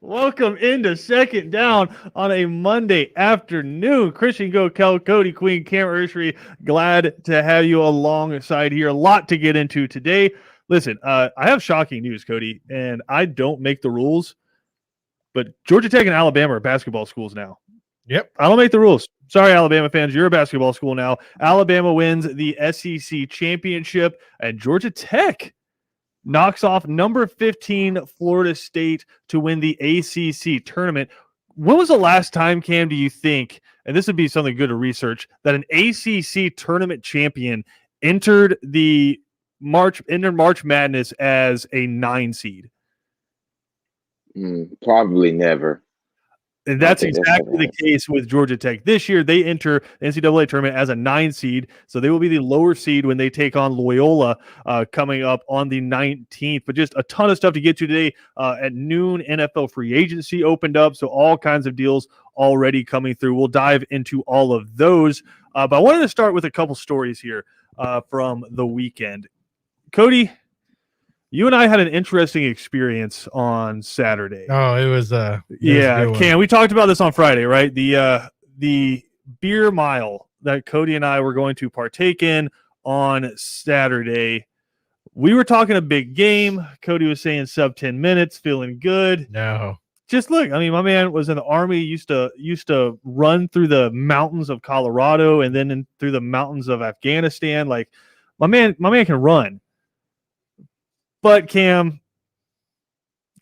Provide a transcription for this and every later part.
Welcome into Second Down on a Monday afternoon. Christian Gokel, Cody Queen, Cam Ursery, glad to have you alongside here. A lot to get into today. Listen, I have shocking news, Cody, and I don't make the rules, but Georgia Tech and Alabama are basketball schools now. Yep. I don't make the rules. Sorry, Alabama fans. You're a basketball school now. Alabama wins the SEC championship, and Georgia Tech knocks off number 15 Florida State to win the ACC tournament. When was the last time, Cam, do you think, and this would be something good to research, that an ACC tournament champion entered March Madness as a 9 seed? Probably never. And that's exactly the case with Georgia Tech. This year, they enter the NCAA tournament as a 9 seed, so they will be the lower seed when they take on Loyola coming up on the 19th. But just a ton of stuff to get to today. At noon, NFL free agency opened up, so all kinds of deals already coming through. We'll dive into all of those. But I wanted to start with a couple stories here from the weekend. Cody, you and I had an interesting experience on Saturday. Oh, it was Cam, we talked about this on Friday, right? The beer mile that Cody and I were going to partake in on Saturday. We were talking a big game. Cody was saying sub 10 minutes, feeling good. No. Just look, I mean, my man was in the Army, used to run through the mountains of Colorado and then through the mountains of Afghanistan. Like my man can run. But Cam,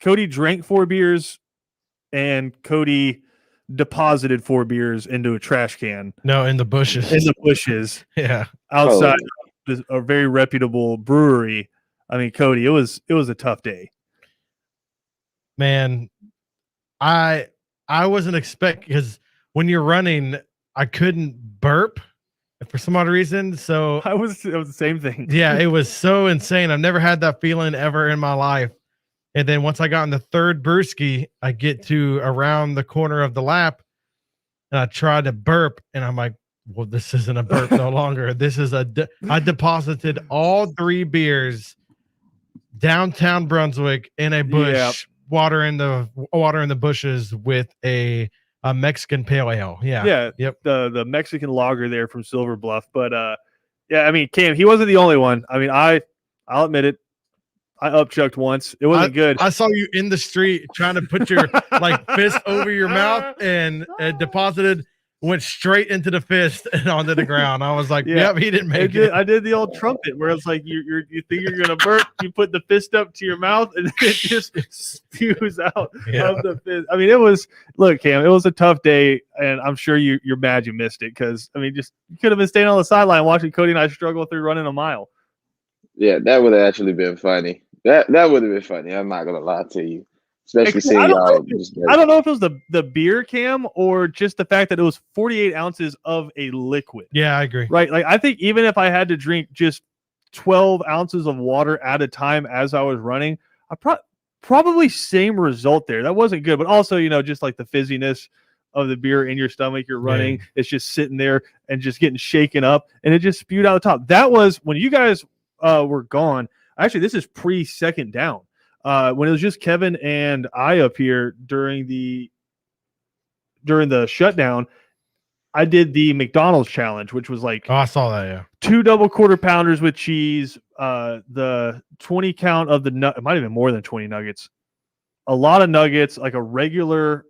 Cody drank 4 beers, and Cody deposited 4 beers into a trash can. No, in the bushes. In the bushes. Yeah. Outside of a very reputable brewery. I mean, Cody, it was a tough day. Man, I wasn't expecting, because when you're running, I couldn't burp for some odd reason. So it was the same thing. Yeah, it was so insane. I've never had that feeling ever in my life. And then once I got in the third brewski, I get to around the corner of the lap and I tried to burp, and I'm like, well, this isn't a burp no longer. This is I deposited all 3 beers downtown Brunswick in a bush, water in the bushes with a Mexican pale ale. Yeah. Yep. The Mexican lager there from Silver Bluff. But I mean, Cam, he wasn't the only one. I mean, I'll admit it. I upchucked once. It wasn't good. I saw you in the street trying to put your fist over your mouth, and it deposited, went straight into the fist and onto the ground. I was like, yep, he didn't make it. I did the old trumpet where it's like you think you're gonna burp, you put the fist up to your mouth and it just spews out of the fist. I mean, look, Cam, it was a tough day, and I'm sure you're mad you missed it, because I mean, you could have been staying on the sideline watching Cody and I struggle through running a mile. Yeah, that would have actually been funny. That would have been funny. I'm not gonna lie to you. Especially seeing y'all. I don't know if it was the beer, Cam, or just the fact that it was 48 ounces of a liquid. Yeah, I agree. Right. Like, I think even if I had to drink just 12 ounces of water at a time as I was running, I probably same result there. That wasn't good. But also, just like the fizziness of the beer in your stomach, you're running, it's just sitting there and just getting shaken up, and it just spewed out the top. That was when you guys were gone. Actually, this is pre-second down. When it was just Kevin and I up here during the shutdown, I did the McDonald's challenge, which was like, I saw that, yeah. 2 double quarter pounders with cheese, the 20 count of it might have been more than 20 nuggets, a lot of nuggets, like a regular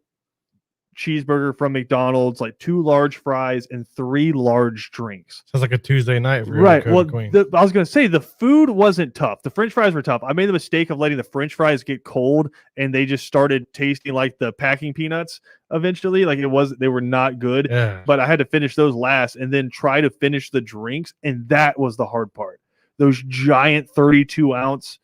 cheeseburger from McDonald's, like 2 large fries and 3 large drinks. Sounds like a Tuesday night. Right. Well, I was going to say the food wasn't tough. The French fries were tough. I made the mistake of letting the French fries get cold, and they just started tasting like the packing peanuts eventually. Like they were not good. Yeah. But I had to finish those last and then try to finish the drinks, and that was the hard part. Those giant 32-ounce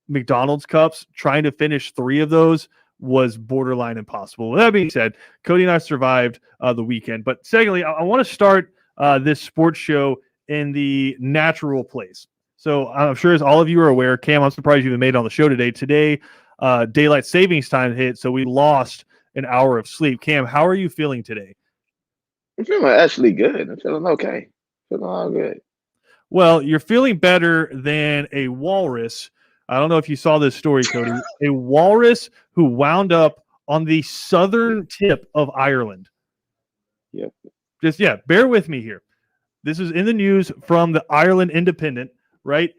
McDonald's cups, trying to finish 3 of those was borderline impossible. With that being said, Cody and I survived the weekend. But secondly, I want to start this sports show in the natural place. So I'm sure, as all of you are aware, Cam, I'm surprised you even made it on the show today. Today, daylight savings time hit, so we lost an hour of sleep. Cam, how are you feeling today? I'm feeling actually good. I'm feeling okay. Feeling all good. Well, you're feeling better than a walrus. I don't know if you saw this story, Cody. A walrus who wound up on the southern tip of Ireland. Yep. Just, bear with me here. This is in the news from the Ireland Independent, right?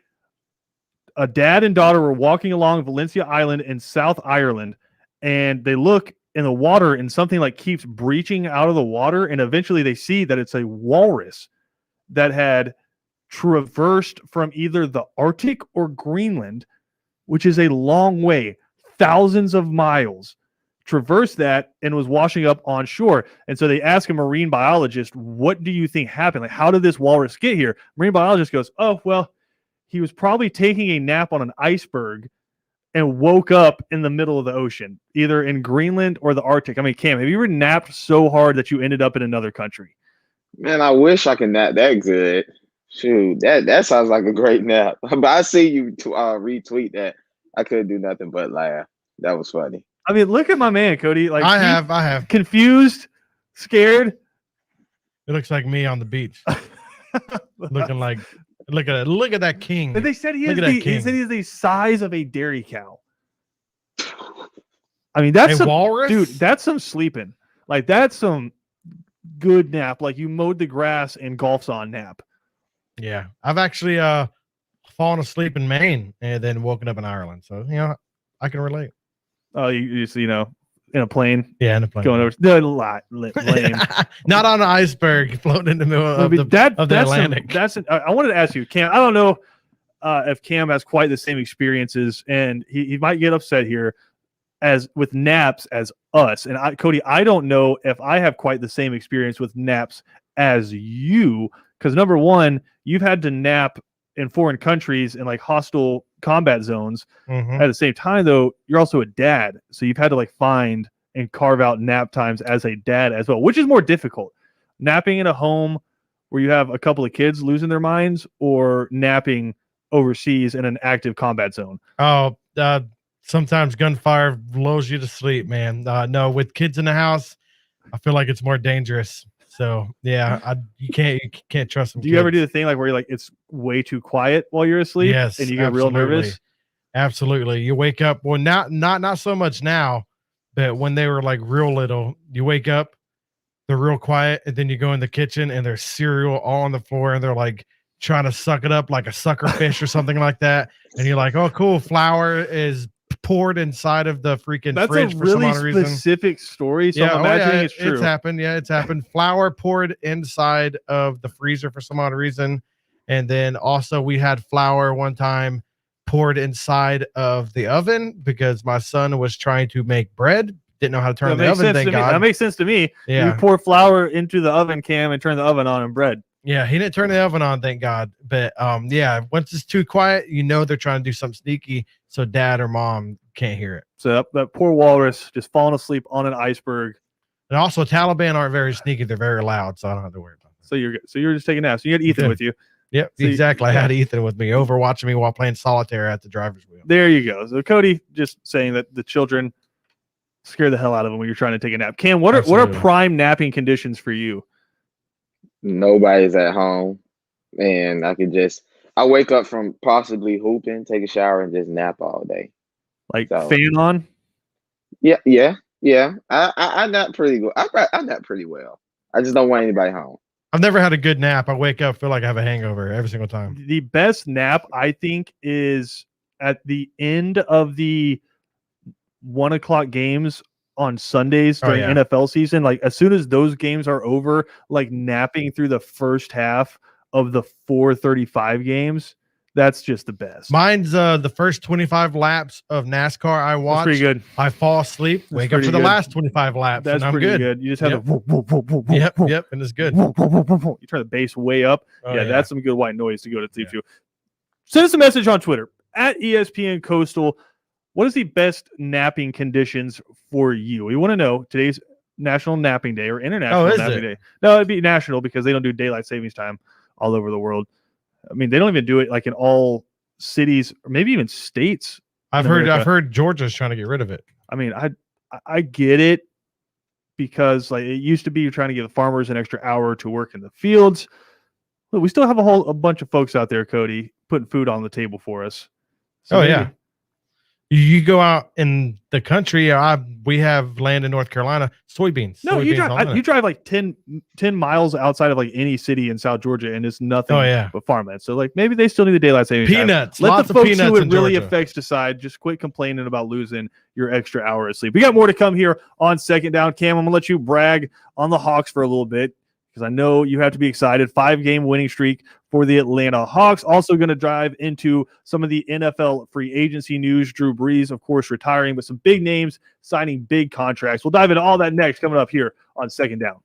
A dad and daughter were walking along Valencia Island in South Ireland, and they look in the water and something like keeps breaching out of the water, and eventually they see that it's a walrus that had traversed from either the Arctic or Greenland, which is a long way, thousands of miles, traversed that and was washing up on shore. And so they ask a marine biologist, what do you think happened? Like, how did this walrus get here? Marine biologist goes, oh, well, he was probably taking a nap on an iceberg and woke up in the middle of the ocean, either in Greenland or the Arctic. I mean, Cam, have you ever napped so hard that you ended up in another country? Man, I wish I could nap that good. Shoot, that sounds like a great nap. But I see you retweet that. I couldn't do nothing but laugh. That was funny. I mean, look at my man, Cody. Like, I have. Confused, scared. It looks like me on the beach, looking like. Look at that king. But they said he Look is at that king. he said he's the size of a dairy cow. I mean, that's some walrus, dude. That's some sleeping. Like, that's some good nap. Like, you mowed the grass and golf's on nap. Yeah, I've actually fallen asleep in Maine and then woken up in Ireland. So I can relate. Oh, you in a plane. Yeah, in a plane Going over. No, lame. Not on an iceberg floating in the middle of the Atlantic. I wanted to ask you, Cam. I don't know if Cam has quite the same experiences, and he might get upset here as with naps as us. And Cody, I don't know if I have quite the same experience with naps as you, because number one, you've had to nap in foreign countries in like hostile combat zones. Mm-hmm. At the same time, though, you're also a dad, so you've had to like find and carve out nap times as a dad as well, which is more difficult, napping in a home where you have a couple of kids losing their minds, or napping overseas in an active combat zone. Oh, sometimes gunfire blows you to sleep, man. No, with kids in the house, I feel like it's more dangerous. So yeah, you can't trust them. Do you ever do the thing like where you're like, it's way too quiet while you're asleep? Yes, and you get real nervous? Absolutely. You wake up. Well, not so much now, but when they were like real little, you wake up, they're real quiet, and then you go in the kitchen and there's cereal all on the floor, and they're like trying to suck it up like a sucker fish or something like that. And you're like, oh, cool, flour is poured inside of the freaking fridge for some odd reason. That's a really specific story. So I'm imagining it's true. It's happened. Yeah, it's happened. Flour poured inside of the freezer for some odd reason. And then also we had flour one time poured inside of the oven because my son was trying to make bread. Didn't know how to turn the oven, thank God. That makes sense to me. Yeah. You pour flour into the oven, Cam, and turn the oven on and bread. Yeah, he didn't turn the oven on, thank God. But yeah, once it's too quiet, they're trying to do something sneaky, so dad or mom can't hear it. So that poor walrus just falling asleep on an iceberg. And also, Taliban aren't very sneaky; they're very loud, so I don't have to worry about that. So you're just taking naps. You had Ethan with you. Yep, so exactly. I had Ethan with me over watching me while playing solitaire at the driver's wheel. There you go. So Cody just saying that the children scare the hell out of him when you're trying to take a nap. Cam, what are prime napping conditions for you? Nobody's at home, and I wake up from possibly hooping, take a shower, and just nap all day. Like fan on? Yeah. I nap pretty good. I nap pretty well. I just don't want anybody home. I've never had a good nap. I wake up, feel like I have a hangover every single time. The best nap, I think, is at the end of the 1 o'clock games on Sundays during NFL season. Like, as soon as those games are over, like napping through the first half of the 4:35 games, that's just the best. Mine's the first 25 laps of NASCAR I watch. That's pretty good. I fall asleep, wake up for the last 25 laps. That's and I'm pretty good. You just have the yep, and it's good. You turn the bass way up. That's some good white noise to go to sleep to. Send us a message on Twitter at ESPN Coastal. What is the best napping conditions for you? We want to know. Today's National Napping Day or International Napping Day. No, it'd be national because they don't do daylight savings time all over the world. I mean, they don't even do it like in all cities or maybe even states. I've heard Georgia's trying to get rid of it. I mean, I get it because like it used to be you're trying to give the farmers an extra hour to work in the fields. But we still have a bunch of folks out there, Cody, putting food on the table for us. So You go out in the country. We have land in North Carolina, soybeans. No, you soybeans all in you it. drive like 10 miles outside of like any city in South Georgia, and it's nothing Oh, yeah. but farmland. So like maybe they still need the daylight savings time. Peanuts. Let Lots the of folks who peanuts it in really Georgia. affects decide. Just quit complaining about losing your extra hour of sleep. We got more to come here on Second Down. Cam, I'm gonna let you brag on the Hawks for a little bit because I know you have to be excited. 5-game winning streak for the Atlanta Hawks. Also going to dive into some of the NFL free agency news. Drew Brees, of course, retiring, but some big names signing big contracts. We'll dive into all that next, coming up here on Second Down.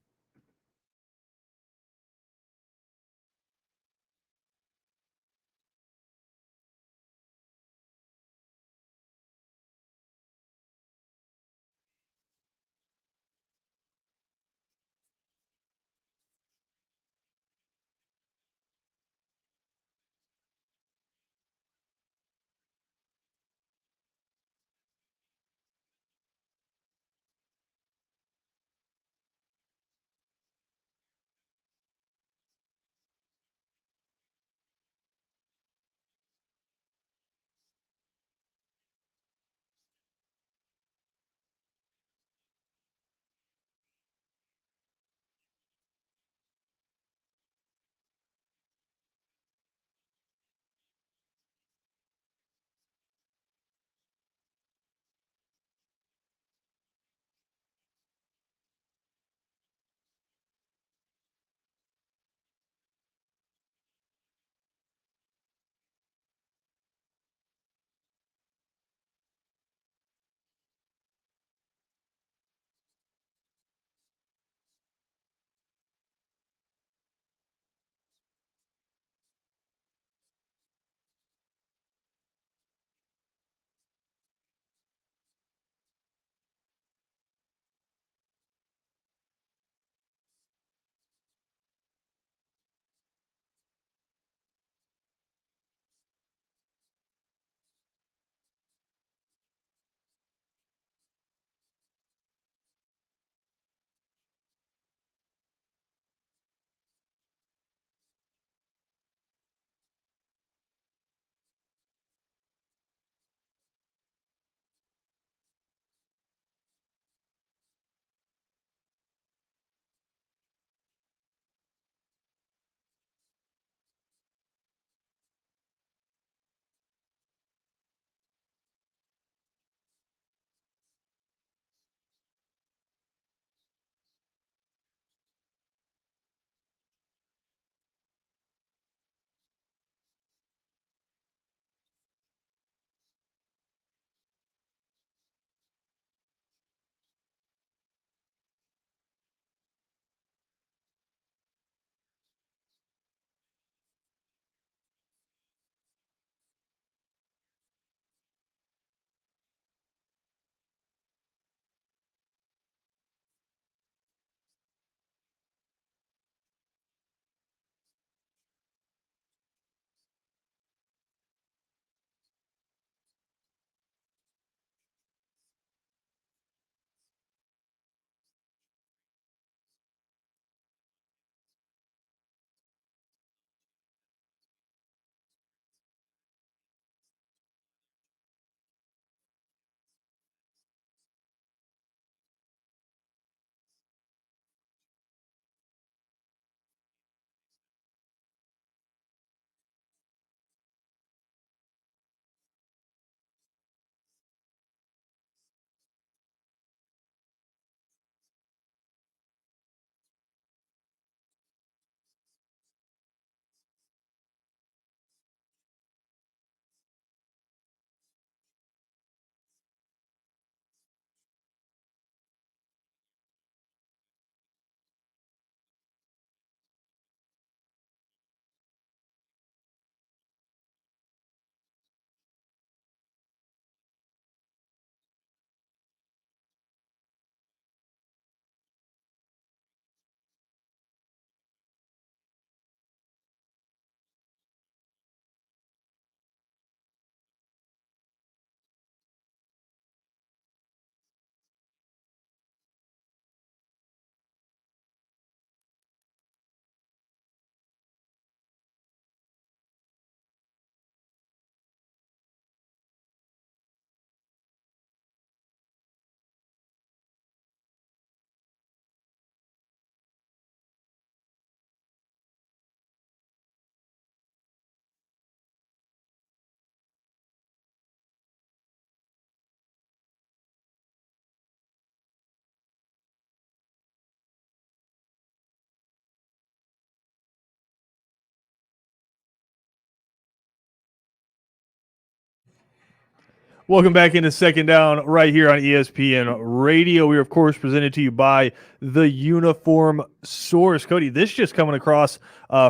Welcome back into Second Down right here on ESPN Radio. We are, of course, presented to you by the Uniform Source. Cody, this just coming across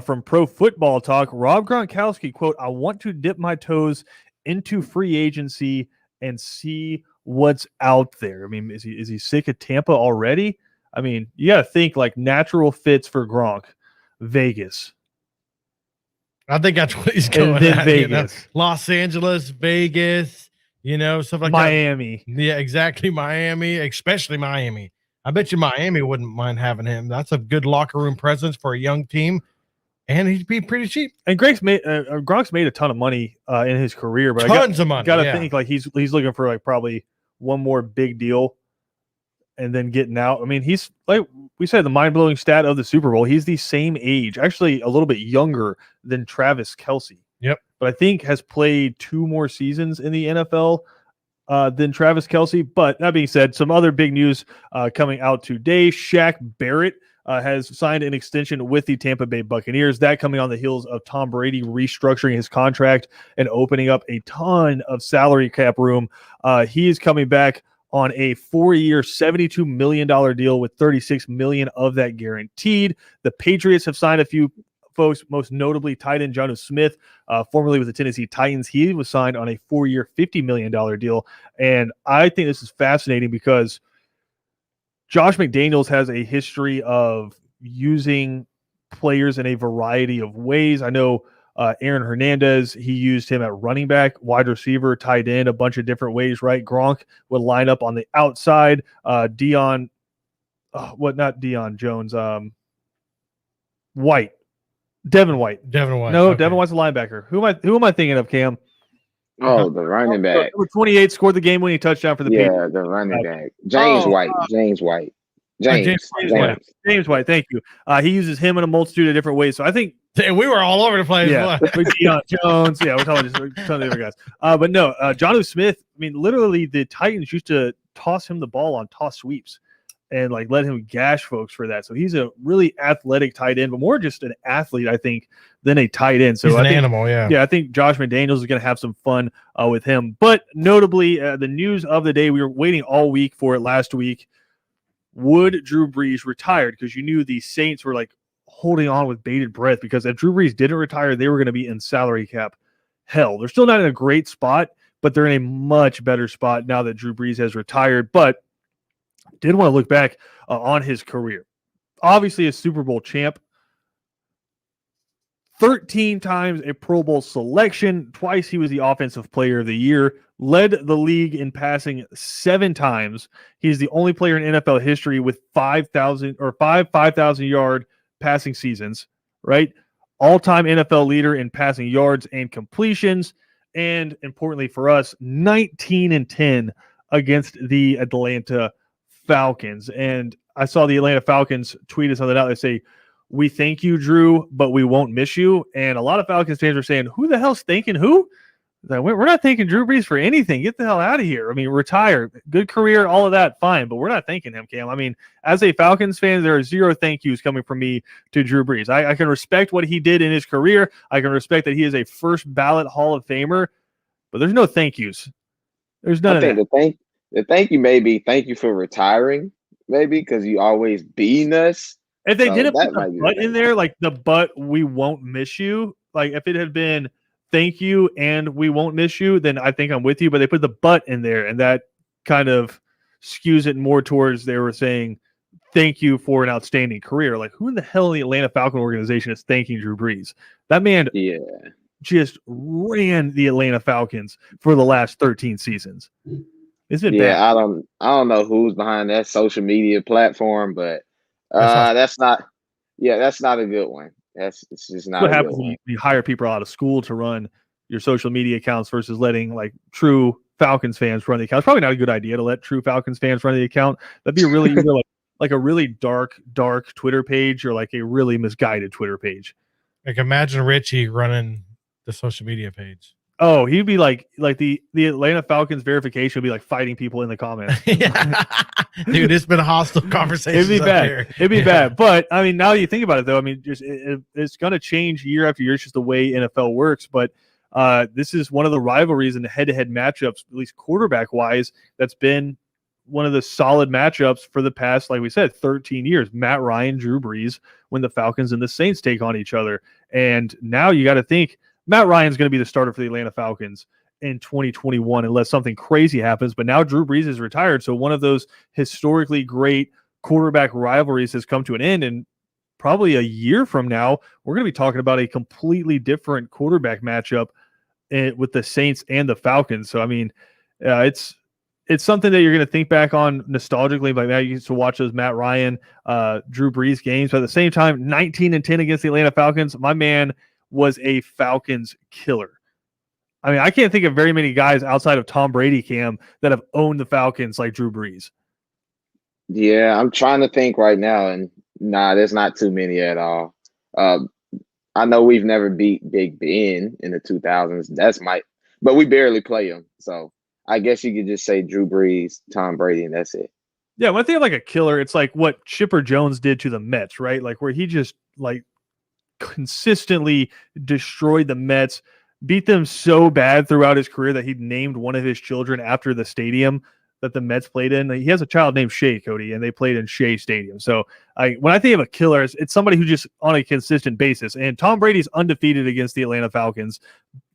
from Pro Football Talk. Rob Gronkowski, quote, "I want to dip my toes into free agency and see what's out there." I mean, is he sick of Tampa already? I mean, you got to think like natural fits for Gronk. Vegas. I think that's what he's going And then at. Vegas. Los Angeles, Vegas, stuff like Miami. that. Yeah, exactly. Miami, especially Miami. I bet you Miami wouldn't mind having him. That's a good locker room presence for a young team, and he'd be pretty cheap. And Gronk's made a ton of money in his career, but Tons of money. Got to think like he's looking for like probably one more big deal, and then getting out. I mean, he's like we said, the mind-blowing stat of the Super Bowl. He's the same age, actually a little bit younger than Travis Kelce. Yep. But I think has played 2 more seasons in the NFL than Travis Kelce. But that being said, some other big news coming out today. Shaq Barrett has signed an extension with the Tampa Bay Buccaneers. That coming on the heels of Tom Brady restructuring his contract and opening up a ton of salary cap room. He is coming back on a 4-year, $72 million deal with $36 million of that guaranteed. The Patriots have signed a few folks, most notably tight end Jonnu Smith, formerly with the Tennessee Titans. He was signed on a 4-year, $50 million deal. And I think this is fascinating because Josh McDaniels has a history of using players in a variety of ways. I know Aaron Hernandez, he used him at running back, wide receiver, tight end, a bunch of different ways, right? Gronk would line up on the outside. Not Deion Jones, White. Devin White. No, okay. Devin White's a linebacker. Who am I thinking of, Cam? Oh, the running back. Number 28 scored the game-winning touchdown for the Patriots. The running back. James White. James White. Thank you. He uses him in a multitude of different ways. So I think we were all over the place. Yeah, Deion Jones. Yeah, we're talking just a ton of different guys. But no, Jonnu Smith. I mean, literally, the Titans used to toss him the ball on toss sweeps and like let him gash folks for that. So he's a really athletic tight end, but more just an athlete, I think, than a tight end. So he's an animal, yeah. Yeah, I think Josh McDaniels is going to have some fun with him. But notably, the news of the day, we were waiting all week for it last week. Would Drew Brees retire? Because you knew the Saints were like holding on with bated breath, because if Drew Brees didn't retire, they were going to be in salary cap hell. They're still not in a great spot, but they're in a much better spot now that Drew Brees has retired. But did want to look back on his career. Obviously a Super Bowl champ, 13 times a Pro Bowl selection, twice he was the Offensive Player of the Year, led the league in passing 7 times. He's the only player in NFL history with 5,000-yard passing seasons, right? All-time NFL leader in passing yards and completions, and importantly for us, 19-10 against the Atlanta Falcons. And I saw the Atlanta Falcons tweet something out. They say, "We thank you, Drew, but we won't miss you." And a lot of Falcons fans are saying, who the hell's thanking who? Like, we're not thanking Drew Brees for anything. Get the hell out of here. I mean, retire. Good career, all of that, fine. But we're not thanking him, Cam. I mean, as a Falcons fan, there are 0 thank yous coming from me to Drew Brees. I can respect what he did in his career. I can respect that he is a first ballot Hall of Famer. But there's no thank yous. There's none of that. The thank you may be thank you for retiring, maybe, because you always beating us. If they didn't put the butt in there, like the "but we won't miss you," like if it had been "thank you and we won't miss you," then I think I'm with you. But they put the "but" in there, and that kind of skews it more towards they were saying thank you for an outstanding career. Like, who in the hell in the Atlanta Falcon organization is thanking Drew Brees? That man just ran the Atlanta Falcons for the last 13 seasons. It's been bad. I don't know who's behind that social media platform, but that's not a good one. It's just not what a happens good when one. you hire people out of school to run your social media accounts versus letting like true Falcons fans run the account. It's probably not a good idea to let true Falcons fans run the account. That'd be really either like a really dark Twitter page or like a really misguided Twitter page. Like, imagine Richie running the social media page. Oh, he'd be like the Atlanta Falcons verification would be like fighting people in the comments. Yeah. Dude, it's been a hostile conversation. It'd be bad. It'd be bad. But I mean, now you think about it though, I mean, just it's going to change year after year. It's just the way NFL works. But This is one of the rivalries in the head-to-head matchups, at least quarterback-wise, that's been one of the solid matchups for the past, like we said, 13 years. Matt Ryan, Drew Brees, when the Falcons and the Saints take on each other. And now you got to think Matt Ryan's going to be the starter for the Atlanta Falcons in 2021 unless something crazy happens. But now Drew Brees is retired, so one of those historically great quarterback rivalries has come to an end. And probably a year from now, we're going to be talking about a completely different quarterback matchup with the Saints and the Falcons. So, I mean, it's something that you're going to think back on nostalgically. Like that, you used to watch those Matt Ryan, Drew Brees games. But at the same time, 19-10 against the Atlanta Falcons. My man was a Falcons killer. I mean, I can't think of very many guys outside of Tom Brady, Cam, that have owned the Falcons like Drew Brees. Yeah, I'm trying to think right now, and there's not too many at all. I know we've never beat Big Ben in the 2000s. But we barely play him. So I guess you could just say Drew Brees, Tom Brady, and that's it. Yeah, when I think of like a killer, it's like what Chipper Jones did to the Mets, right? Like where he just like consistently destroyed the Mets, beat them so bad throughout his career that he named one of his children after the stadium that the Mets played in. He has a child named Shea, Cody, and they played in Shea Stadium. So when I think of a killer, it's somebody who just on a consistent basis. And Tom Brady's undefeated against the Atlanta Falcons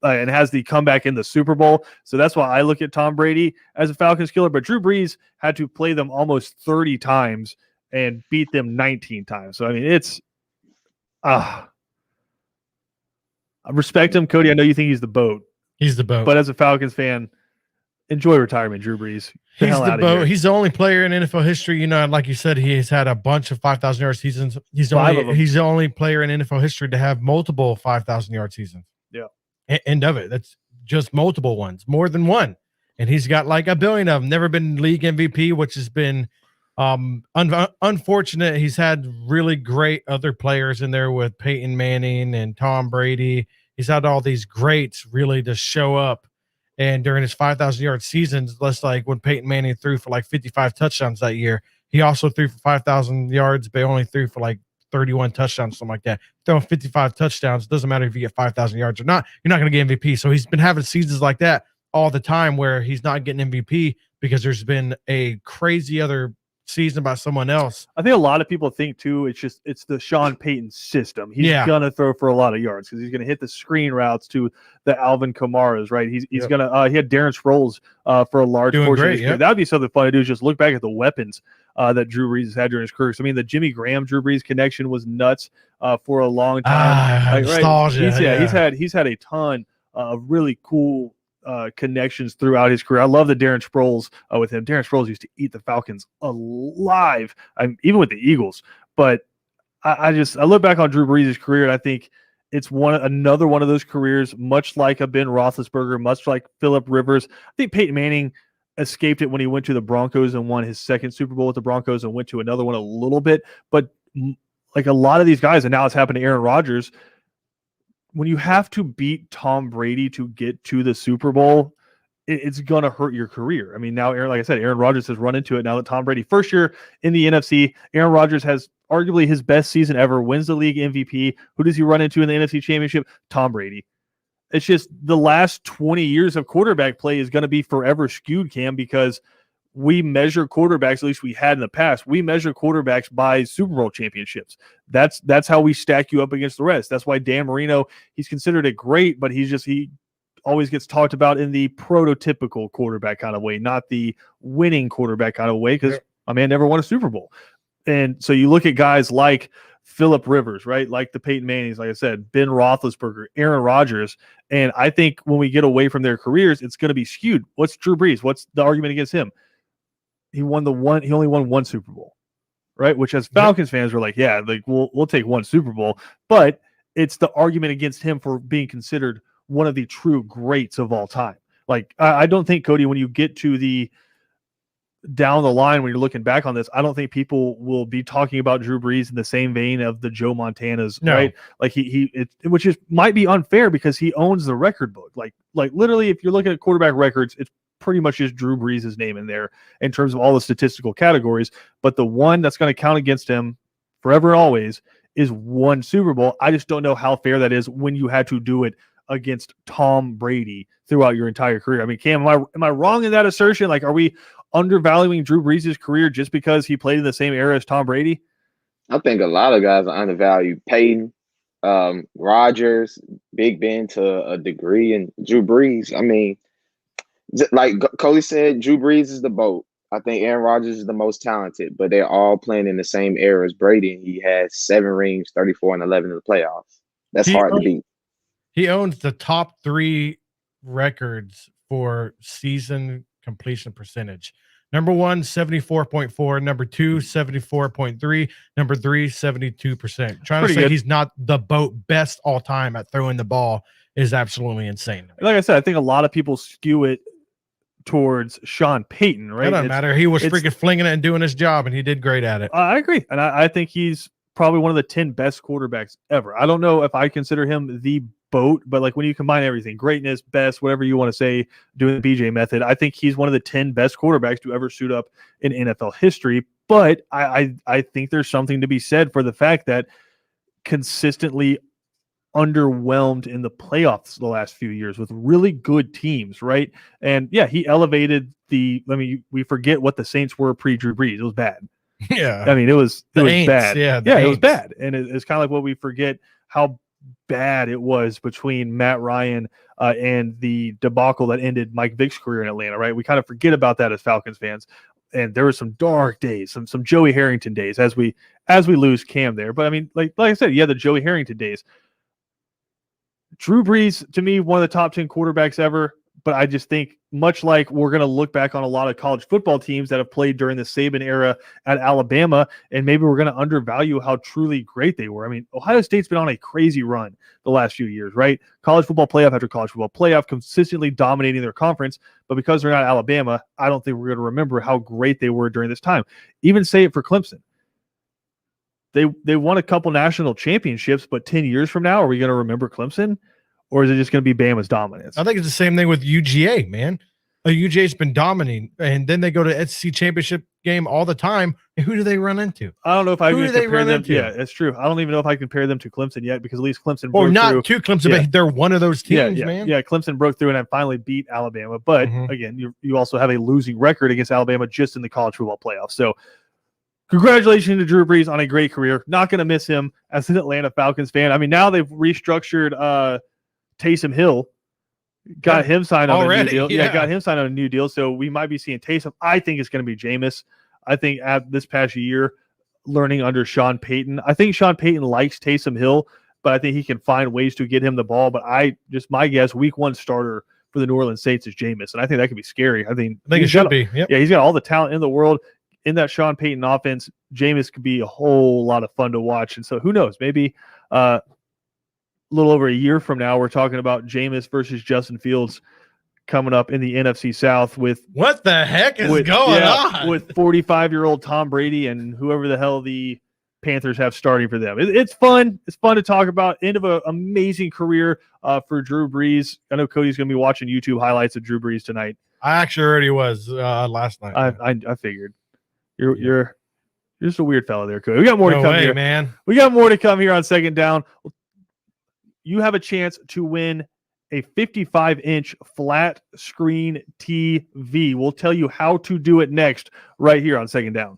and has the comeback in the Super Bowl. So that's why I look at Tom Brady as a Falcons killer. But Drew Brees had to play them almost 30 times and beat them 19 times. So, I mean, it's I respect him, Cody. I know you think he's the boat. He's the boat. But as a Falcons fan, enjoy retirement, Drew Brees. He's the boat. He's the only player in NFL history. Like you said, he's had a bunch of 5,000-yard seasons. He's the only player in NFL history to have multiple 5,000-yard seasons. Yeah. End of it. That's just multiple ones, more than one. And he's got like a billion of them. Never been league MVP, which has been unfortunate. He's had really great other players in there with Peyton Manning and Tom Brady. He's had all these greats really to show up. And during his 5,000-yard seasons, just like when Peyton Manning threw for like 55 touchdowns that year, he also threw for 5,000 yards, but only threw for like 31 touchdowns, something like that. Throwing 55 touchdowns, doesn't matter if you get 5,000 yards or not, you're not going to get MVP. So he's been having seasons like that all the time where he's not getting MVP because there's been a crazy other season by someone else. I think a lot of people think too, it's the Sean Payton system. He's gonna throw for a lot of yards because he's gonna hit the screen routes to the Alvin Kamaras, right? He's gonna he had Darren Sproles for a large portion of his career. That would be something fun to do, is just look back at the weapons that Drew Brees has had during his career. So, I mean, the Jimmy Graham Drew Brees connection was nuts for a long time. Nostalgia. He's had a ton of really cool connections throughout his career. I love the Darren Sproles with him. Darren Sproles used to eat the Falcons alive, even with the Eagles. But I look back on Drew Brees' career, and I think it's another one of those careers, much like a Ben Roethlisberger, much like Phillip Rivers. I think Peyton Manning escaped it when he went to the Broncos and won his second Super Bowl with the Broncos and went to another one a little bit. But like a lot of these guys, and now it's happened to Aaron Rodgers, when you have to beat Tom Brady to get to the Super Bowl, it's going to hurt your career. I mean, now, like I said, Aaron Rodgers has run into it now that Tom Brady, first year in the NFC, Aaron Rodgers has arguably his best season ever, wins the league MVP. Who does he run into in the NFC Championship? Tom Brady. It's just the last 20 years of quarterback play is going to be forever skewed, Cam, because we measure quarterbacks, at least we had in the past. We measure quarterbacks by Super Bowl championships. That's how we stack you up against the rest. That's why Dan Marino, he's considered a great, but he always gets talked about in the prototypical quarterback kind of way, not the winning quarterback kind of way, because my man never won a Super Bowl. And so you look at guys like Phillip Rivers, right? Like the Peyton Mannings, like I said, Ben Roethlisberger, Aaron Rodgers. And I think when we get away from their careers, it's going to be skewed. What's Drew Brees? What's the argument against him? He only won one Super Bowl, right? Which as Falcons fans were like, yeah, like we'll take one Super Bowl, but it's the argument against him for being considered one of the true greats of all time. Like, I don't think, Cody, when you get to the down the line, when you're looking back on this, I don't think people will be talking about Drew Brees in the same vein of the Joe Montanas, right? Like which might be unfair because he owns the record book. Like literally, if you're looking at quarterback records, it's pretty much just Drew Brees' name in there in terms of all the statistical categories. But the one that's going to count against him forever and always is one Super Bowl. I just don't know how fair that is when you had to do it against Tom Brady throughout your entire career. I mean, Cam, am I wrong in that assertion? Like, are we undervaluing Drew Brees' career just because he played in the same era as Tom Brady? I think a lot of guys are undervalued. Peyton, Rodgers, Big Ben to a degree, and Drew Brees. I mean, like Cody said, Drew Brees is the GOAT. I think Aaron Rodgers is the most talented, but they're all playing in the same era as Brady. And he has 7 rings, 34 and 11 in the playoffs. That's He hard to beat. He owns the top 3 records for season completion percentage. Number 1, 74.4. Number 2, 74.3. Number 3, 72%. Trying to say he's not the best all time at throwing the ball is absolutely insane. Like I said, I think a lot of people skew it towards Sean Payton, right? It doesn't matter. He was freaking flinging it and doing his job, and he did great at it. I agree. And I think he's probably one of the 10 best quarterbacks ever. I don't know if I consider him the GOAT, but like when you combine everything, greatness, best, whatever you want to say, doing the BJ method, I think he's one of the 10 best quarterbacks to ever suit up in NFL history. But I think there's something to be said for the fact that consistently underwhelmed in the playoffs the last few years with really good teams, right? And yeah, he elevated we forget what the Saints were pre-Drew Brees. It was bad. Yeah. I mean, it was bad. Yeah, it was bad. And it's kind of like what we forget how bad it was between Matt Ryan and the debacle that ended Mike Vick's career in Atlanta, right? We kind of forget about that as Falcons fans. And there were some dark days, some Joey Harrington days as we lose Cam there. But I mean, like I said, yeah, the Joey Harrington days. Drew Brees, to me, one of the top 10 quarterbacks ever. But I just think, much like we're going to look back on a lot of college football teams that have played during the Saban era at Alabama, and maybe we're going to undervalue how truly great they were. I mean, Ohio State's been on a crazy run the last few years, right? College football playoff after college football playoff, consistently dominating their conference. But because they're not Alabama, I don't think we're going to remember how great they were during this time. Even say it for Clemson. They won a couple national championships, but 10 years from now, are we going to remember Clemson? Or is it just going to be Bama's dominance? I think it's the same thing with UGA, man. UGA's been dominating, and then they go to SEC championship game all the time. And who do they run into? I don't know if I can compare them. Into? Yeah, that's true. I don't even know if I compare them to Clemson yet, because at least Clemson or not through. to Clemson, but they're one of those teams, man. Yeah, Clemson broke through and finally beat Alabama. But again, you also have a losing record against Alabama just in the college football playoffs. So congratulations to Drew Brees on a great career. Not going to miss him as an Atlanta Falcons fan. I mean, now they've restructured Taysom Hill, got him signed on a new deal. Yeah, got him signed on a new deal. So we might be seeing Taysom. I think it's going to be Jameis. I think at this past year, learning under Sean Payton, I think Sean Payton likes Taysom Hill, but I think he can find ways to get him the ball. But my guess, week 1 starter for the New Orleans Saints is Jameis, and I think that could be scary. I think it should be. Yep. Yeah, he's got all the talent in the world. In that Sean Payton offense, Jameis could be a whole lot of fun to watch. And so who knows, maybe a little over a year from now, we're talking about Jameis versus Justin Fields coming up in the NFC South with what the heck is going on with 45-year-old Tom Brady and whoever the hell the Panthers have starting for them. It's fun. It's fun to talk about. End of an amazing career for Drew Brees. I know Cody's going to be watching YouTube highlights of Drew Brees tonight. I actually already was last night. I figured. You're just a weird fellow there, Cody. We got more to come here, man. We got more to come here on Second Down. You have a chance to win a 55-inch flat screen TV. We'll tell you how to do it next, right here on Second Down.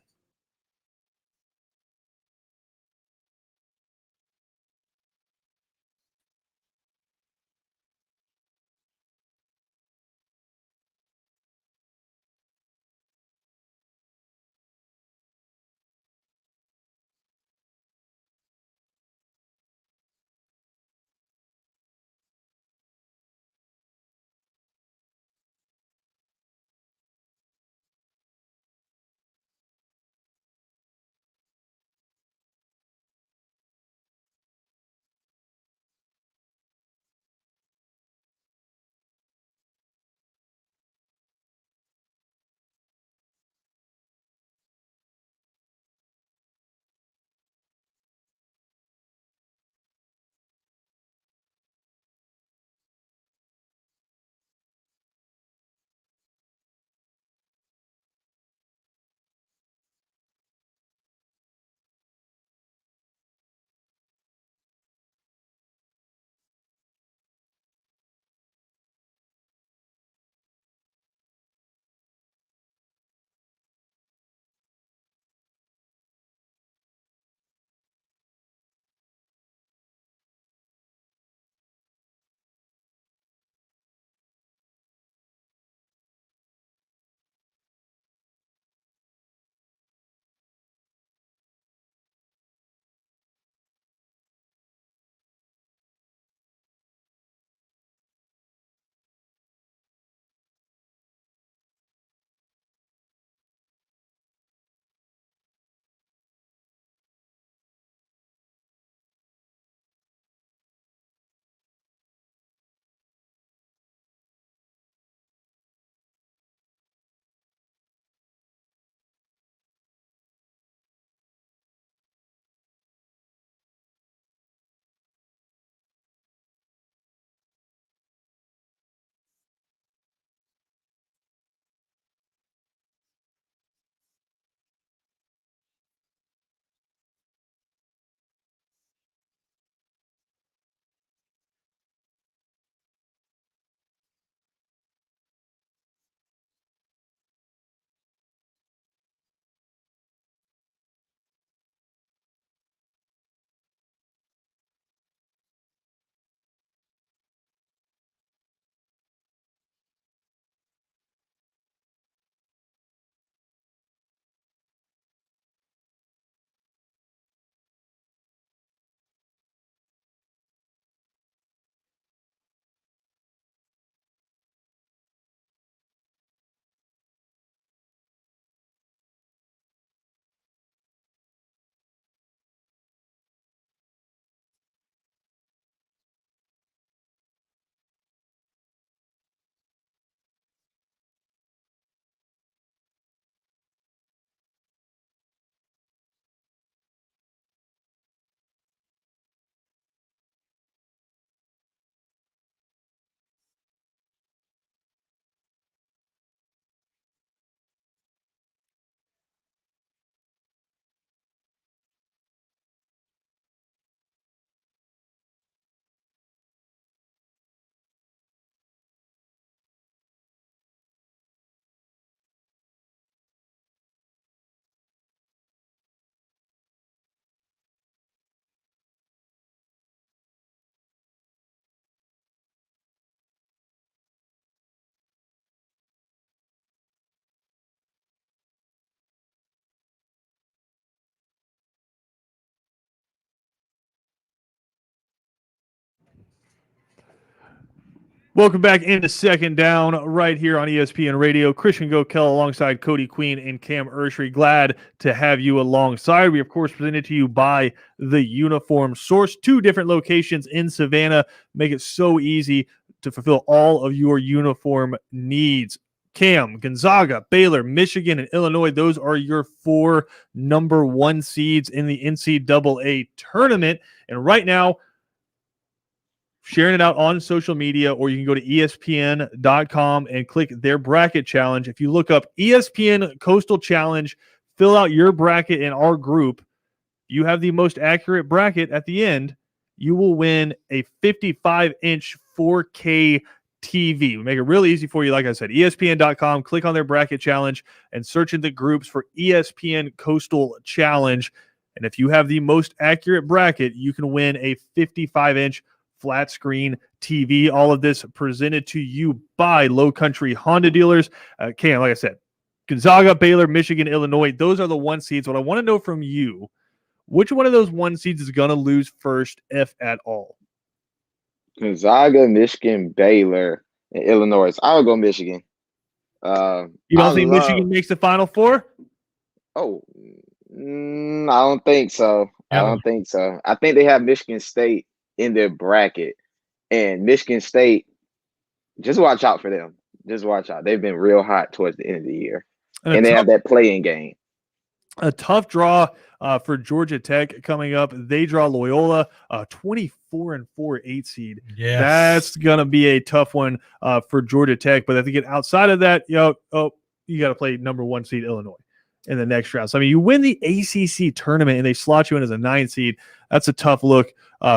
Welcome back into Second Down right here on ESPN Radio. Christian Gokel alongside Cody Queen and Cam Urshry. Glad to have you alongside. We, of course, presented to you by The Uniform Source. 2 different locations in Savannah. Make it so easy to fulfill all of your uniform needs. Cam, Gonzaga, Baylor, Michigan, and Illinois. Those are your 4 number 1 seeds in the NCAA tournament. And right now, sharing it out on social media, or you can go to ESPN.com and click their bracket challenge. If you look up ESPN Coastal Challenge, fill out your bracket in our group. You have the most accurate bracket at the end. You will win a 55-inch 4K TV. We make it really easy for you. Like I said, ESPN.com, click on their bracket challenge and search in the groups for ESPN Coastal Challenge. And if you have the most accurate bracket, you can win a 55-inch flat screen TV. All of this presented to you by Low Country Honda dealers. Cam, like I said, Gonzaga, Baylor, Michigan, Illinois, those are the 1 seeds. What I want to know from you, which one of those 1 seeds is going to lose first, if at all? Gonzaga, Michigan, Baylor, and Illinois. I'll go Michigan. You don't think Michigan makes the Final Four? Oh, I don't think so. I don't think so. I think they have Michigan State in their bracket, and Michigan State, just watch out for them. Just watch out. They've been real hot towards the end of the year, and they have that play-in game. A tough draw for Georgia Tech coming up. They draw Loyola, 24-4 8 seed. Yes. That's gonna be a tough one for Georgia Tech. But I think outside of that, you got to play number 1 seed Illinois in the next round. So I mean, you win the ACC tournament and they slot you in as a 9 seed. That's a tough look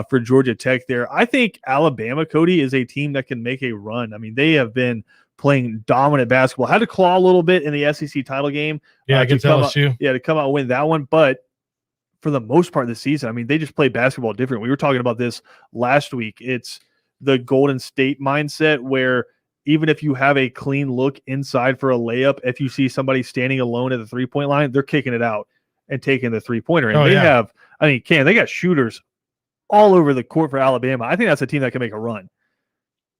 for Georgia Tech there. I think Alabama, Cody, is a team that can make a run. I mean, they have been playing dominant basketball. Had to claw a little bit in the SEC title game. Yeah, against LSU. To come out and win that one. But for the most part of the season, I mean, they just play basketball different. We were talking about this last week. It's the Golden State mindset where even if you have a clean look inside for a layup, if you see somebody standing alone at the 3-point line, they're kicking it out and taking the 3-pointer. And they got shooters all over the court for Alabama. I think that's a team that can make a run.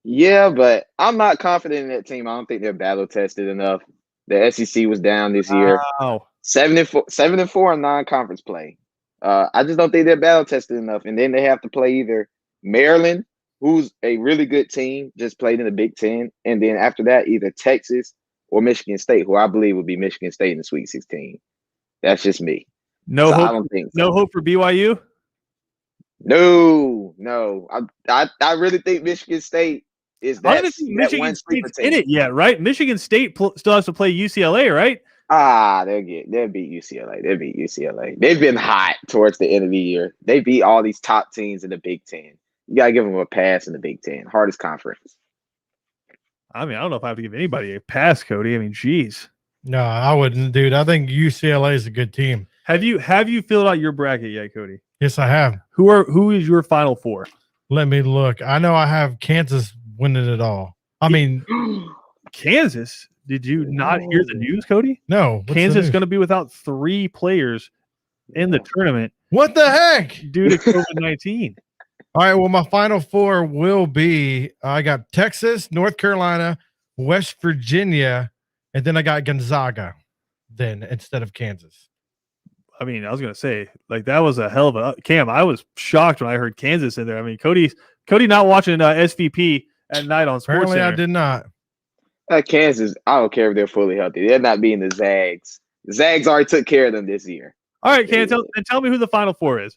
Yeah, but I'm not confident in that team. I don't think they're battle tested enough. The SEC was down this year. Wow. 7-4 in non-conference play. I just don't think they're battle tested enough. And then they have to play either Maryland, who's a really good team, just played in the Big Ten, and then after that, either Texas or Michigan State, who I believe would be Michigan State in the Sweet 16. That's just me. No hope. I don't think so. No hope for BYU. No. I really think Michigan State is that. I don't think Michigan State's in it yet, right? Michigan State still has to play UCLA, right? They'll beat UCLA. They'll beat UCLA. They've been hot towards the end of the year. They beat all these top teams in the Big Ten. You gotta give them a pass in the Big Ten, hardest conference. I mean, I don't know if I have to give anybody a pass, Cody. I mean, geez. No, I wouldn't, dude. I think UCLA is a good team. Have you filled out your bracket yet, Cody? Yes, I have. Who is your Final Four? Let me look. I know I have Kansas winning it all. I mean, Kansas. Did you not hear the news, Cody? No. Kansas is going to be without 3 players in the tournament. What the heck? Due to COVID-19. All right. Well, my Final Four will be I got Texas, North Carolina, West Virginia, and then I got Gonzaga then instead of Kansas. I mean, I was going to say, like, that was a hell of a Cam. I was shocked when I heard Kansas in there. I mean, Cody not watching SVP at night on Sports Apparently, Center. I did not. Kansas, I don't care if they're fully healthy. They're not being the Zags. The Zags already took care of them this year. All right, Cam, tell me who the Final Four is.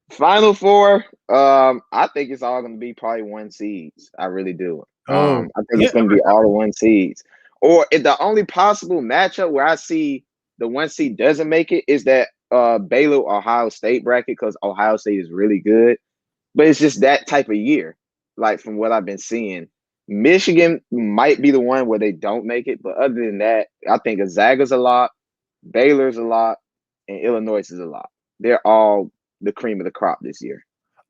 Final Four, I think it's all going to be probably 1 seeds. I really do. I think it's going to be all the 1 seeds. Or if the only possible matchup where I see the 1 seed doesn't make it is that Baylor Ohio State bracket, because Ohio State is really good. But it's just that type of year, like from what I've been seeing. Michigan might be the one where they don't make it, but other than that, I think Gonzaga's a lot, Baylor's a lot, and Illinois is a lot. They're all the cream of the crop this year.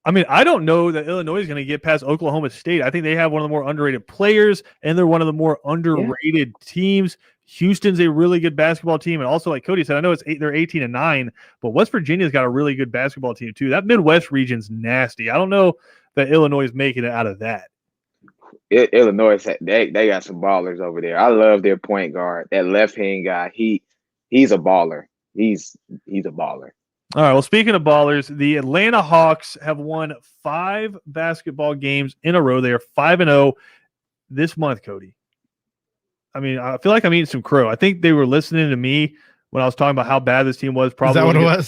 I mean, I don't know that Illinois is going to get past Oklahoma State. I think they have one of the more underrated players, and they're one of the more underrated teams. Houston's a really good basketball team, and also, like Cody said, I know they're 18-9, but West Virginia's got a really good basketball team too. That Midwest region's nasty. I don't know that Illinois is making it out of that. Illinois, they got some ballers over there. I love their point guard. That left hand guy, he's a baller. He's a baller. All right. Well, speaking of ballers, the Atlanta Hawks have won 5 basketball games in a row. They are 5-0 this month, Cody. I mean, I feel like I'm eating some crow. I think they were listening to me when I was talking about how bad this team was. Probably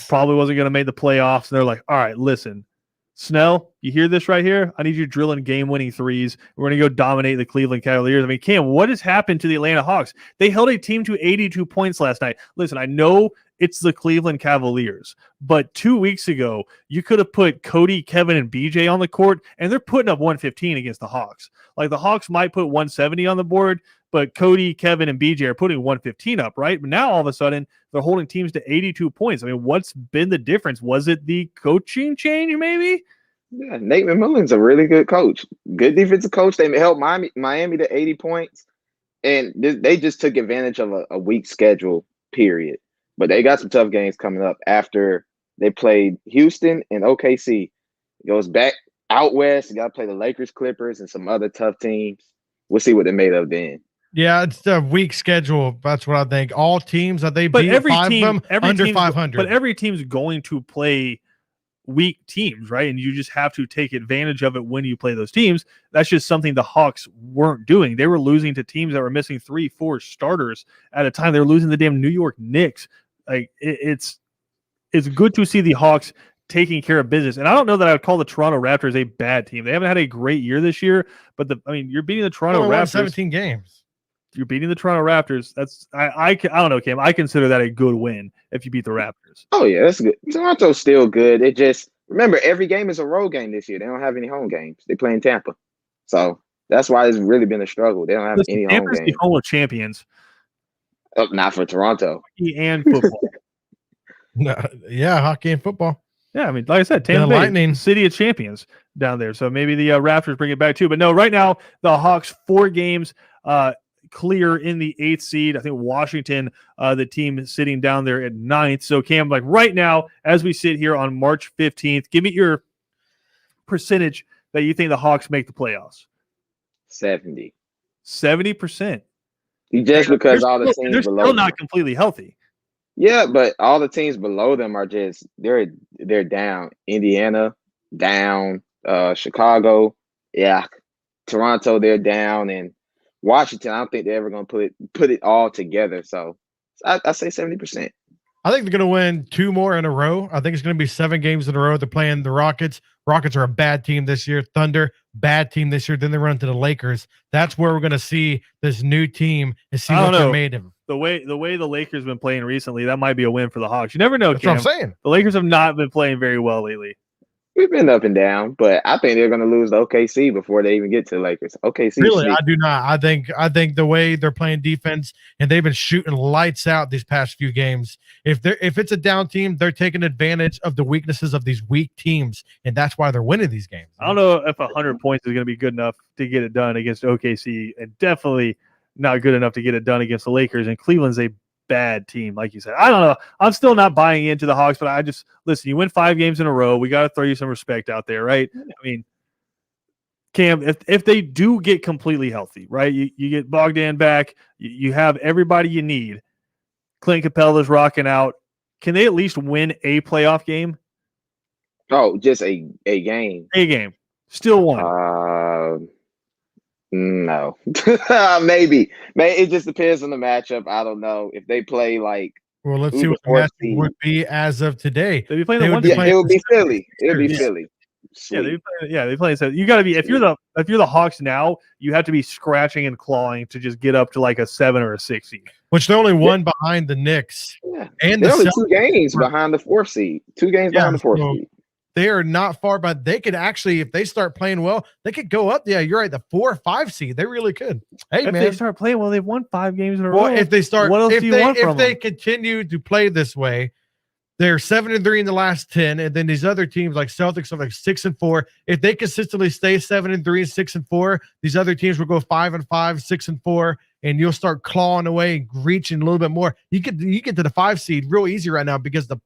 Probably wasn't going to make the playoffs. And they're like, all right, listen, Snell, you hear this right here? I need you drilling game-winning threes. We're going to go dominate the Cleveland Cavaliers. I mean, Cam, what has happened to the Atlanta Hawks? They held a team to 82 points last night. Listen, I know it's the Cleveland Cavaliers, but 2 weeks ago, you could have put Cody, Kevin, and BJ on the court, and they're putting up 115 against the Hawks. Like, the Hawks might put 170 on the board, but Cody, Kevin, and BJ are putting 115 up, right? But now all of a sudden they're holding teams to 82 points. I mean, what's been the difference? Was it the coaching change, maybe? Yeah, Nate McMillan's a really good coach. Good defensive coach. They held Miami to 80 points, and they just took advantage of a weak schedule, period. But they got some tough games coming up after they played Houston and OKC. It goes back out west. You got to play the Lakers, Clippers, and some other tough teams. We'll see what they're made of then. Yeah, it's a weak schedule. That's what I think. All teams that they beat, every 5 team, of them under 500. But every team's going to play weak teams, right? And you just have to take advantage of it when you play those teams. That's just something the Hawks weren't doing. They were losing to teams that were missing 3-4 starters at a time. They were losing the damn New York Knicks. Like it's good to see the Hawks taking care of business. And I don't know that I would call the Toronto Raptors a bad team. They haven't had a great year this year, but you're beating the Toronto Raptors. 17 games. You're beating the Toronto Raptors. That's I don't know, Cam. I consider that a good win if you beat the Raptors. Oh yeah, that's good. Toronto's still good. It just remember every game is a road game this year. They don't have any home games. They play in Tampa, so that's why it's really been a struggle. They don't have any home games. The home of champions. Oh, not for Toronto. Hockey and football. No, yeah, hockey and football. Yeah, I mean, like I said, Tampa Bay, Lightning, city of champions down there. So maybe the Raptors bring it back too. But no, right now the Hawks 4 games clear in the 8th seed. I think Washington, the team sitting down there at 9th. So Cam, like right now, as we sit here on March 15th, give me your percentage that you think the Hawks make the playoffs. 70%. Just because all the teams they're below still not completely healthy. Yeah, but all the teams below them are just they're down. Indiana down, Chicago, yeah, Toronto they're down, and Washington. I don't think they're ever going to put it all together. So I say 70%. I think they're going to win 2 more in a row. I think it's going to be 7 games in a row. They're playing the Rockets. Rockets are a bad team this year. Thunder, bad team this year. Then they run into the Lakers. That's where we're going to see this new team and see what they're made of. The way the Lakers have been playing recently, that might be a win for the Hawks. You never know, That's Cam. what I'm saying. The Lakers have not been playing very well lately. We've been up and down, but I think they're going to lose to OKC before they even get to the Lakers. OKC, really, I do not. I think the way they're playing defense and they've been shooting lights out these past few games. If it's a down team, they're taking advantage of the weaknesses of these weak teams, and that's why they're winning these games. I don't know if 100 points is going to be good enough to get it done against OKC, and definitely not good enough to get it done against the Lakers. And Cleveland's a bad team, like you said. I don't know. I'm still not buying into the Hawks, but I just listen. You win 5 games in a row. We got to throw you some respect out there, right? I mean, Cam, if they do get completely healthy, right? You get Bogdan back. You have everybody you need. Clint Capella's rocking out. Can they at least win a playoff game? Oh, just a game. A game. Still one. No. Maybe. It just depends on the matchup. I don't know. If they play like let's see what the matchup would be as of today. They'd be playing it would be Philly. It would be Philly. They play. So you got to be if you're the Hawks now, you have to be scratching and clawing to just get up to like a 7 or a 6 seed. Which they're only one behind the Knicks. Yeah. And they're only 2 games behind the 4th seed. 2 games behind the 4th seed. They are not far, but they could actually, if they start playing well, they could go up. Yeah, you're right. The 4 or 5 seed, they really could. Hey, if man, they start playing well, they've won 5 games in a row. Well, if they start, what else do you want from them? If they continue to play this way, they're 7-3 in the last 10, and then these other teams like Celtics are like 6-4. If they consistently stay 7-3 and 6-4, these other teams will go 5-5, 6-4, and you'll start clawing away and reaching a little bit more. You get to the 5 seed real easy right now because the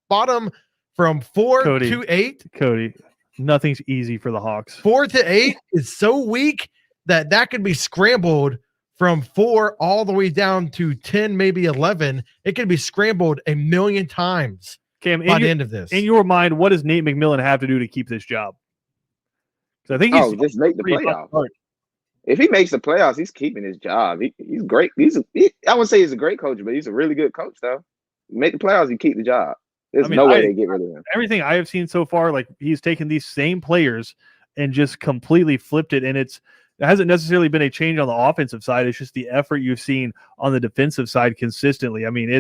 bottom. From 4 to 8, Cody, Nothing's easy for the Hawks. 4 to 8 is so weak that could be scrambled from 4 all the way down to 10, maybe 11. It could be scrambled a million times Cam, by the end of this. in your mind, what does Nate McMillan have to do to keep this job? Because I think he's just make the pretty hot playoffs. start. If he makes the playoffs, he's keeping his job. He's great. I wouldn't say he's a great coach, but he's a really good coach, though. Make the playoffs, you keep the job. There's no way they get rid of him. Everything I have seen so far, like he's taken these same players and just completely flipped it. And it hasn't necessarily been a change on the offensive side. It's just the effort you've seen on the defensive side consistently. I mean,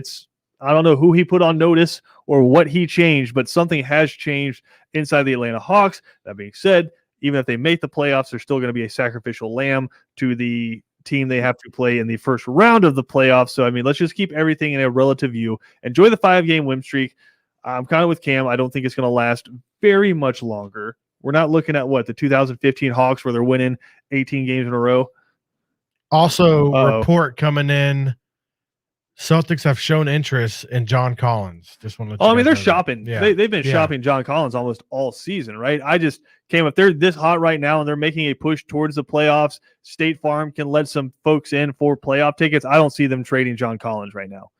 I don't know who he put on notice or what he changed, but something has changed inside the Atlanta Hawks. That being said, even if they make the playoffs, they're still going to be a sacrificial lamb to the team they have to play in the first round of the playoffs. So, I mean, let's just keep everything in a relative view. Enjoy the 5-game win streak. I'm kind of with Cam. I don't think it's going to last very much longer. We're not looking at the 2015 Hawks where they're winning 18 games in a row. Also, report coming in. Celtics have shown interest in John Collins. Just want to. I mean, they're shopping. Yeah. They've been shopping John Collins almost all season, right? I just came if they're this hot right now and they're making a push towards the playoffs. State Farm can let some folks in for playoff tickets. I don't see them trading John Collins right now.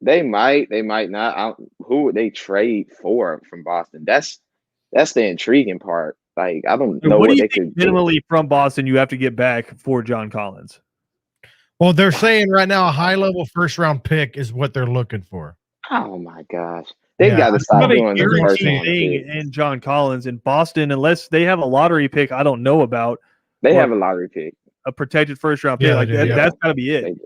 They might not. Who would they trade for from Boston? That's the intriguing part. Like, I don't know what they could minimally from Boston you have to get back for John Collins. Well, they're saying right now a high-level first-round pick is what they're looking for. Oh my gosh, they've got to stop doing the first round thing in John Collins in Boston unless they have a lottery pick I don't know about. They have a lottery pick, a protected first round pick. That's got to be it.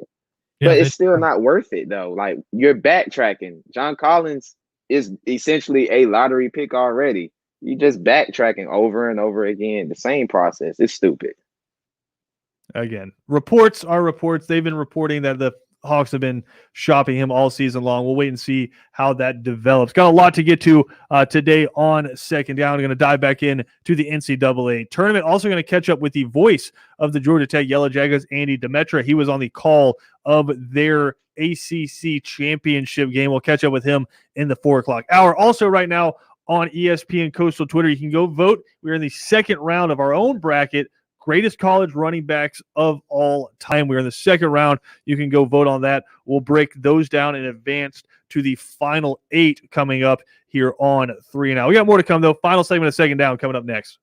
But it's still not worth it though. Like, you're backtracking. John Collins is essentially a lottery pick already. You just backtracking over and over again. The same process. It's stupid. Again, reports are reports. They've been reporting that the Hawks have been shopping him all season long. We'll wait and see how that develops. Got a lot to get to today on Second Down. I'm going to dive back in to the NCAA tournament. Also going to catch up with the voice of the Georgia Tech Yellow Jackets, Andy Demetra. He was on the call of their ACC championship game. We'll catch up with him in the 4 o'clock hour. Also right now on ESPN Coastal Twitter, you can go vote. We're in the second round of our own bracket. Greatest college running backs of all time. We're in the second round. You can go vote on that. We'll break those down in advance to the final 8 coming up here on 3 and Out. We got more to come, though. Final segment of Second Down coming up next.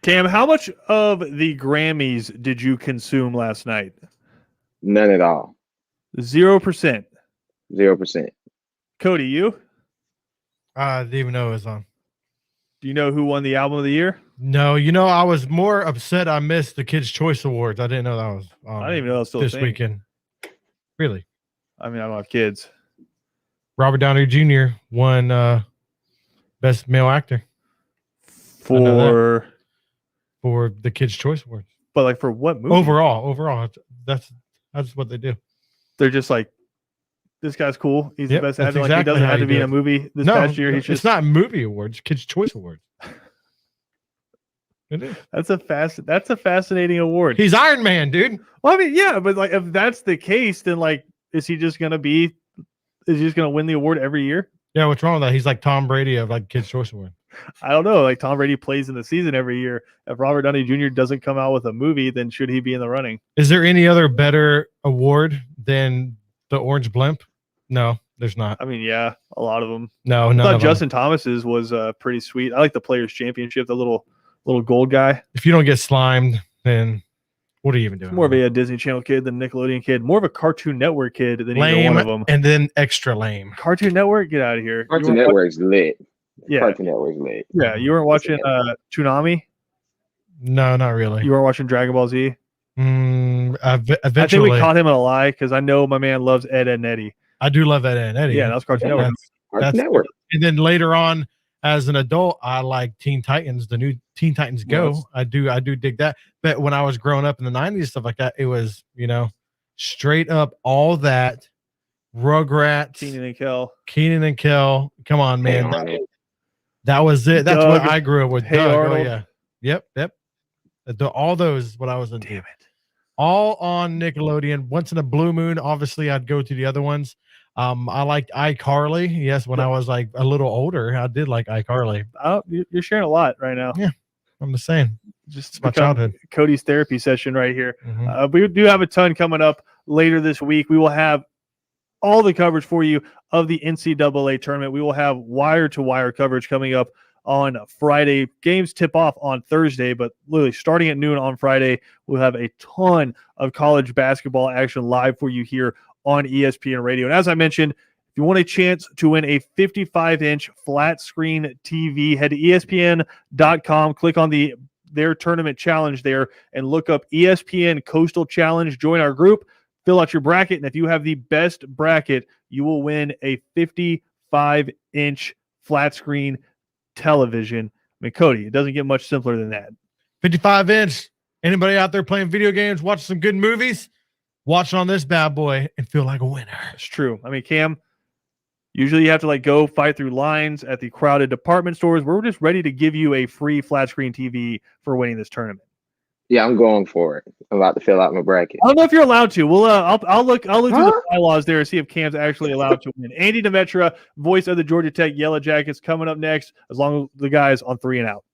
Cam, how much of the Grammys did you consume last night? None at all. 0%. 0%. Cody, you? I didn't even know it was on. Do you know who won the album of the year? No, I was more upset I missed the Kids' Choice Awards. I didn't know that was on I didn't even know that was still this a thing. weekend. Really? I mean, I don't have kids. Robert Downey Jr. won Best Male Actor For the Kids' Choice Awards. but like for what movie? Overall, that's what they do. They're just like, this guy's cool. He's Yep, the best that's actor. Like exactly he doesn't how have you to be do in a it. movie this No, past year. He's it's just not movie awards, Kids' Choice Awards. It is. that's a fascinating award. He's Iron Man, dude. Well, I mean, yeah, but like if that's the case, then like is he just gonna win the award every year? Yeah, what's wrong with that? He's like Tom Brady of like Kids' Choice Award. I don't know. Like Tom Brady plays in the season every year. If Robert Downey Jr. doesn't come out with a movie, then should he be in the running? Is there any other better award than the Orange Blimp? No, there's not. I mean, yeah, a lot of them. No, I none thought of them. Justin Thomas's was pretty sweet. I like the Players Championship, the little gold guy. If you don't get slimed, then what are you even doing? More of a Disney Channel kid than a Nickelodeon kid. More of a Cartoon Network kid than either lame one of them. and then extra lame. Cartoon Network, get out of here. Cartoon Network's lit. Yeah. Cartoon Network's lit. Yeah, you weren't watching Toonami. No, not really. You weren't watching Dragon Ball Z. Eventually, I think we caught him in a lie because I know my man loves Ed, Ed and Eddie. I do love that Eddie. Yeah, that was Cartoon Network. Cartoon Network. And then later on, as an adult, I like Teen Titans, the new Teen Titans Go. Yes. I do dig that. But when I was growing up in the 90s, stuff like that, it was, straight up all that. Rugrats, Keenan and Kel. Come on, man. That was it. That's Doug. what I grew up with. Hey Doug. Arnold. Oh, yeah. Yep. All those what I was into. Damn it. All on Nickelodeon. Once in a blue moon, obviously I'd go to the other ones. I liked iCarly. Yes, when I was like a little older, I did like iCarly. Oh, you're sharing a lot right now. Yeah. I'm just saying. Just my become childhood. Cody's therapy session right here. Mhm. We do have a ton coming up later this week. We will have all the coverage for you of the NCAA tournament. We will have wire-to-wire coverage coming up on Friday. Games tip off on Thursday, but literally starting at noon on Friday, we'll have a ton of college basketball action live for you here on ESPN Radio. And as I mentioned, if you want a chance to win a 55-inch flat screen TV, head to ESPN.com, click on their tournament challenge there, and look up ESPN Coastal Challenge. Join our group, fill out your bracket, and if you have the best bracket, you will win a 55-inch flat screen television. I mean, Cody, it doesn't get much simpler than that. 55-inch. Anybody out there playing video games, watching some good movies? Watch on this bad boy and feel like a winner. It's true. I mean, Cam, usually you have to go fight through lines at the crowded department stores. We're just ready to give you a free flat screen TV for winning this tournament. Yeah, I'm going for it. I'm about to fill out my bracket. I don't know if you're allowed to. We'll I'll look through the bylaws there and see if Cam's actually allowed to win. Andy Demetra, voice of the Georgia Tech Yellow Jackets, coming up next, as long as the guys on 3 and Out.